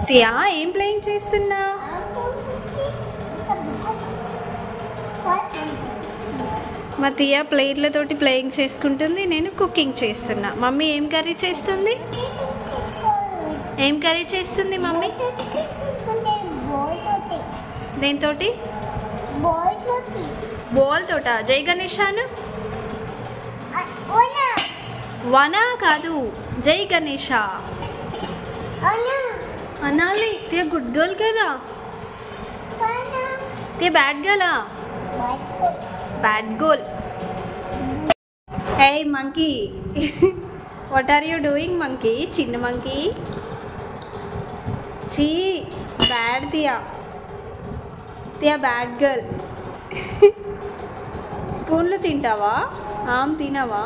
తియా ఏం ప్లేయింగ్ చేస్తున్నా? మా తియా ప్లేట్లతోటి ప్లేయింగ్ చేసుకుంటుంది, నేను కుకింగ్ చేస్తున్నా. మమ్మీ ఏం కర్రీ చేస్తుంది? ఏం కర్రీ చేస్తుంది మమ్మీ? దేనితోటి? బాల్ తోట. జై గణేశాను వనా కాదు, జై గణేష అనాలి. తే గుడ్ గర్ల్ కదా, తే బ్యాడ్ గర్లా? Bad girl. Hey monkey, what are you doing monkey? చిన్న మంకీ. చీ, bad Tiya. Tiya bad girl. స్పూన్లు తింటావా? ఆమ్ తినవా?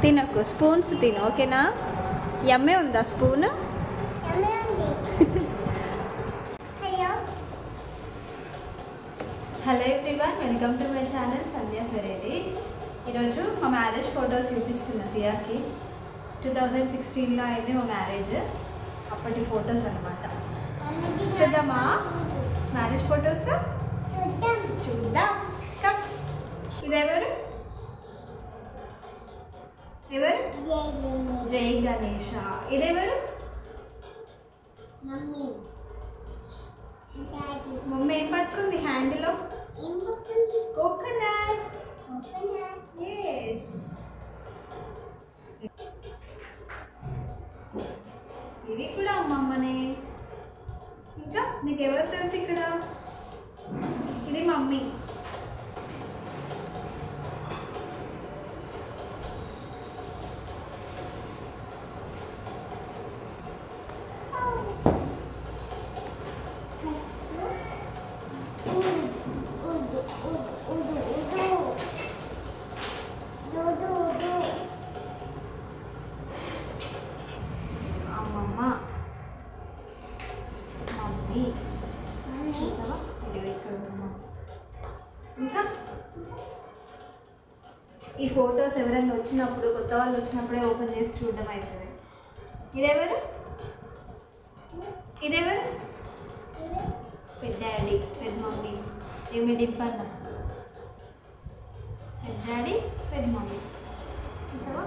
తినకు, స్పూన్స్ తిను, ఓకేనా? యమ్మే ఉందా spoon? Hello everyone, welcome to my channel Sandhya varieties. ఈరోజు మా మ్యారేజ్ ఫొటోస్ చూపిస్తున్నా తియాకి. 2016లో అయితే మా మ్యారేజ్, అప్పటి ఫొటోస్ అన్నమాట. చూద్దామా మ్యారేజ్ ఫొటోస్? చూద్దాం. కమ్. ఇదెవరు? ఎవరు? జై గణేష. ఇదెవరు? మమ్మీ ఏం పట్టుకుంది హ్యాండ్లో? కోకోనట్. ఎస్. ఇది కూడా మమ్మనే. ఇంకా నీకెవరు తెలుసు ఇక్కడ? ఇది మమ్మీ. ఇంకా ఈ ఫొటోస్ ఎవరైనా వచ్చినప్పుడు, కొత్త వాళ్ళు వచ్చినప్పుడే ఓపెన్ చేసి చూడడం అవుతుంది. ఇదెవరు? ఇదెవరు? పెద్ద డాడీ, పెద్ద మమ్మీ. ఏమి డిప్పన్న? పెద్ద డాడీ, పెద్ద మమ్మీ. చూసావా?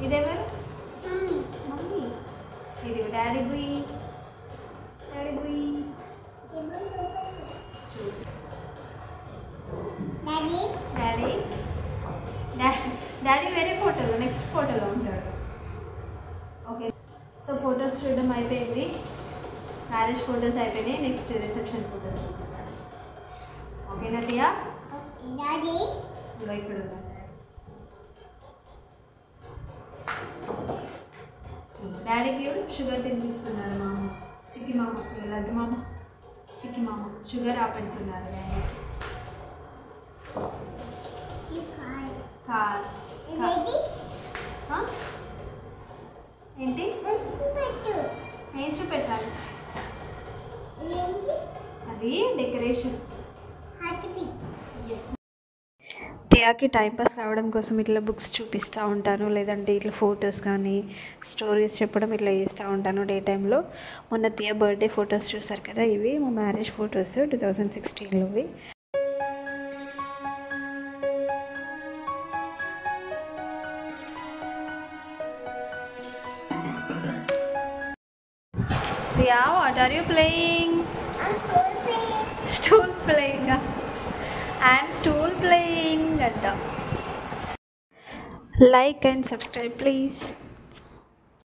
ఇదెవరు? మమ్మీ. ఇది డాడీ బుయ్. డాడీ బుయ్. డాడీ డాడీ వేరే ఫోటోలో, నెక్స్ట్ ఫోటోలో ఉంటాడు. ఓకే, సో ఫొటోస్ చూడడం అయిపోయింది. మ్యారేజ్ ఫొటోస్ అయిపోయినాయి. నెక్స్ట్ రిసెప్షన్ ఫొటోస్ చూపిస్తాను. ఓకేనా తియా? ఇక్కడ డాడీకి షుగర్ తినిపిస్తున్నారు మామ. చిక్కి మామ, లడ్డు మామ, చిక్కి మామ షుగర్ ఆపెడుతున్నారు డాడీకి. కార్. ఏంటి? ఏం చూపెట్టాలి? అది డెకరేషన్. తియాకి టైంపాస్ కావడం కోసం ఇట్లా బుక్స్ చూపిస్తూ ఉంటాను, లేదంటే ఇట్లా ఫొటోస్ కానీ స్టోరీస్ చెప్పడం ఇట్లా చేస్తూ ఉంటాను డే టైంలో. మొన్న తియా బర్త్డే ఫొటోస్ చూసారు కదా, ఇవి మా మ్యారేజ్ ఫొటోస్ 2016లోవి. Tiya, what are you playing? Stool playing. I'm stool playing. Like and subscribe please.